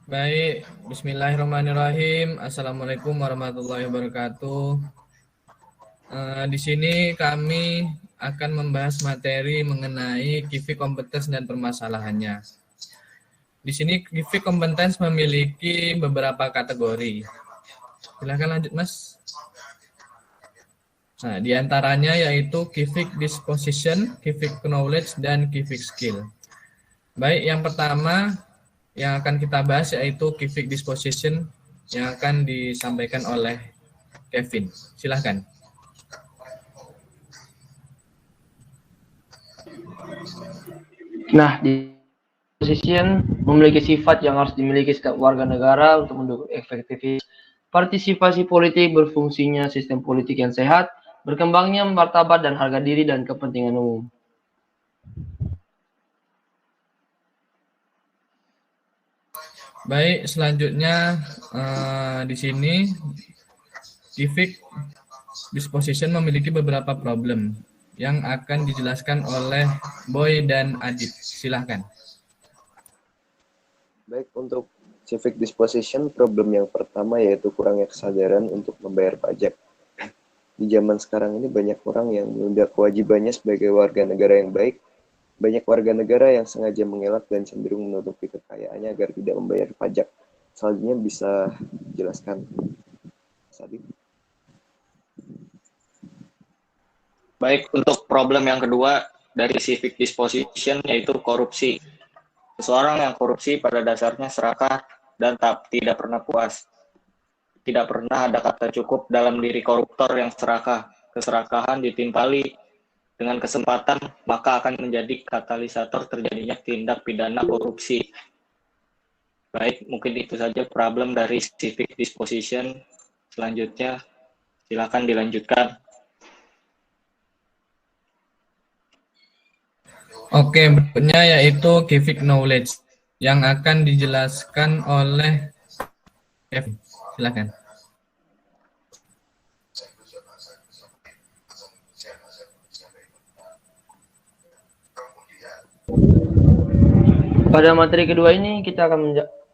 Baik, Bismillahirrahmanirrahim. Assalamualaikum warahmatullahi wabarakatuh. Di sini kami akan membahas materi mengenai KIVI Competence dan permasalahannya. Di sini KIVI Competence memiliki beberapa kategori. Silahkan lanjut, Mas. Nah, di antaranya yaitu KIVI Disposition, KIVI Knowledge, dan KIVI Skill. Baik, yang pertama yang akan kita bahas yaitu KIVI Disposition yang akan disampaikan oleh Kevin. Silahkan. Nah, disposition memiliki sifat yang harus dimiliki setiap warga negara untuk mendukung efektivitas partisipasi politik, berfungsinya sistem politik yang sehat, berkembangnya martabat dan harga diri dan kepentingan umum. Baik, selanjutnya di sini KIVI Disposition memiliki beberapa problem yang akan dijelaskan oleh Boy dan Adit. Silahkan. Baik, untuk civic disposition, problem yang pertama yaitu kurangnya kesadaran untuk membayar pajak. Di zaman sekarang ini banyak orang yang menunda kewajibannya sebagai warga negara yang baik. Banyak warga negara yang sengaja mengelak dan cenderung menutupi kekayaannya agar tidak membayar pajak. Selanjutnya bisa dijelaskan, Sadip. Baik, untuk problem yang kedua dari civic disposition yaitu korupsi. Seseorang yang korupsi pada dasarnya serakah dan tidak pernah puas. Tidak pernah ada kata cukup dalam diri koruptor yang serakah. Keserakahan ditimpali dengan kesempatan, maka akan menjadi katalisator terjadinya tindak pidana korupsi. Baik, mungkin itu saja problem dari civic disposition. Selanjutnya, silakan dilanjutkan. Oke, berikutnya yaitu KIVI Knowledge yang akan dijelaskan oleh Kevin. Silakan. Pada materi kedua ini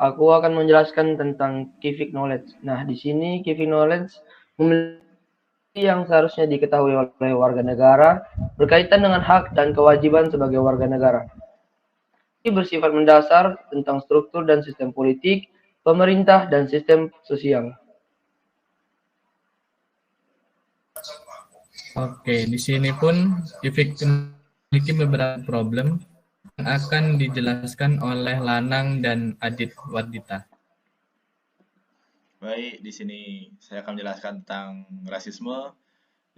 aku akan menjelaskan tentang KIVI Knowledge. Nah, di sini KIVI Knowledge memiliki yang seharusnya diketahui oleh warga negara berkaitan dengan hak dan kewajiban sebagai warga negara. Ini bersifat mendasar tentang struktur dan sistem politik, pemerintah, dan sistem sosial. Oke, di sini pun KIVI memiliki beberapa problem yang akan dijelaskan oleh Lanang dan Adit Wardita. Baik, di sini saya akan menjelaskan tentang rasisme,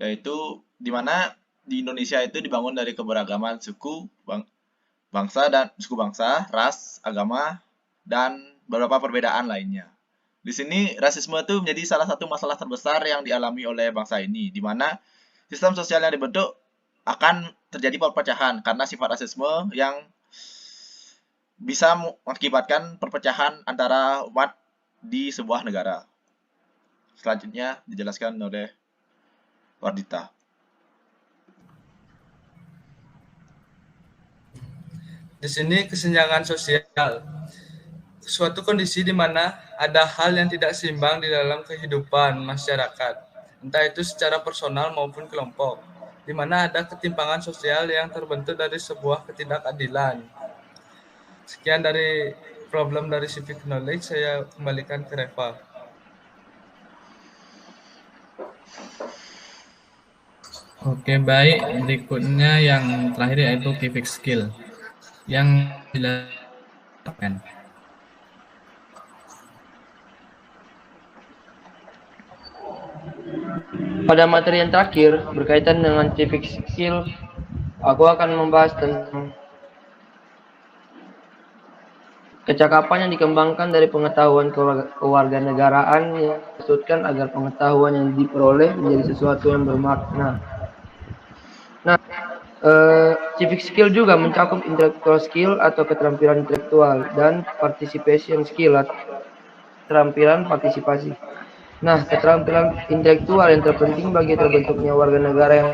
yaitu di mana di Indonesia itu dibangun dari keberagaman suku, suku bangsa, ras, agama, dan beberapa perbedaan lainnya. Di sini rasisme itu menjadi salah satu masalah terbesar yang dialami oleh bangsa ini, di mana sistem sosial yang dibentuk akan terjadi perpecahan karena sifat rasisme yang bisa mengakibatkan perpecahan antara umat di sebuah negara. Selanjutnya dijelaskan oleh Wardita. Di sini kesenjangan sosial, suatu kondisi di mana ada hal yang tidak seimbang di dalam kehidupan masyarakat, entah itu secara personal maupun kelompok, di mana ada ketimpangan sosial yang terbentuk dari sebuah ketidakadilan. Sekian dari problem dari civic knowledge, saya kembalikan ke Reva. Oke, baik. Berikutnya yang terakhir yaitu KIVI Skill yang dilakukan. Pada materi yang terakhir, berkaitan dengan civic skill, aku akan membahas tentang kecakapan yang dikembangkan dari pengetahuan kewarganegaraan yang dimaksudkan agar pengetahuan yang diperoleh menjadi sesuatu yang bermakna. Nah, civic skill juga mencakup intellectual skill atau keterampilan intelektual dan participation skill atau keterampilan partisipasi. Nah, keterampilan intelektual yang terpenting bagi terbentuknya warga negara yang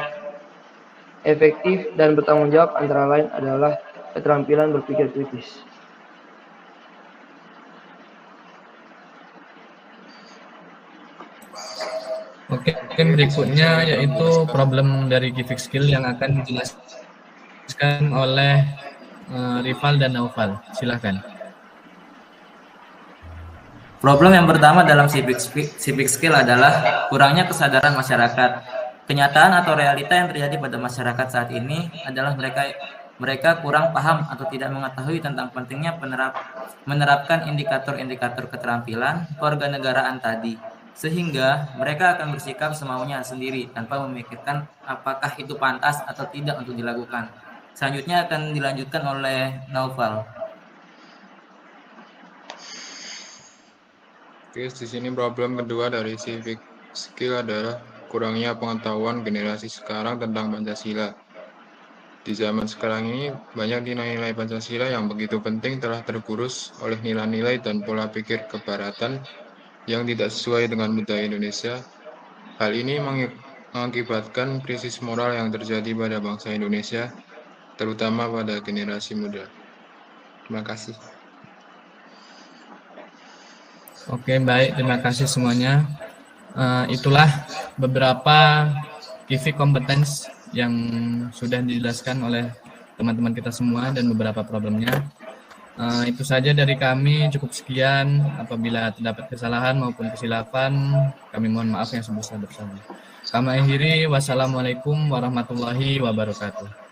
efektif dan bertanggung jawab antara lain adalah keterampilan berpikir kritis. Oke, berikutnya yaitu problem dari Givik Skill yang akan dijelaskan oleh Rival dan Naufal. Silakan. Problem yang pertama dalam civic skill adalah kurangnya kesadaran masyarakat. Kenyataan atau realita yang terjadi pada masyarakat saat ini adalah mereka kurang paham atau tidak mengetahui tentang pentingnya menerapkan indikator-indikator keterampilan kewarganegaraan tadi, sehingga mereka akan bersikap semaunya sendiri tanpa memikirkan apakah itu pantas atau tidak untuk dilakukan. Selanjutnya akan dilanjutkan oleh Naufal. Oke, di sini problem kedua dari civic skill adalah kurangnya pengetahuan generasi sekarang tentang Pancasila. Di zaman sekarang ini, banyak nilai-nilai Pancasila yang begitu penting telah tergerus oleh nilai-nilai dan pola pikir kebaratan yang tidak sesuai dengan budaya Indonesia. Hal ini mengakibatkan krisis moral yang terjadi pada bangsa Indonesia, terutama pada generasi muda. Terima kasih. Oke, baik. Terima kasih semuanya. Itulah beberapa Givik competence yang sudah dijelaskan oleh teman-teman kita semua dan beberapa problemnya. Itu saja dari kami. Cukup sekian. Apabila terdapat kesalahan maupun kesilapan, kami mohon maaf yang sebesar-besarnya. Kami akhiri. Wassalamualaikum warahmatullahi wabarakatuh.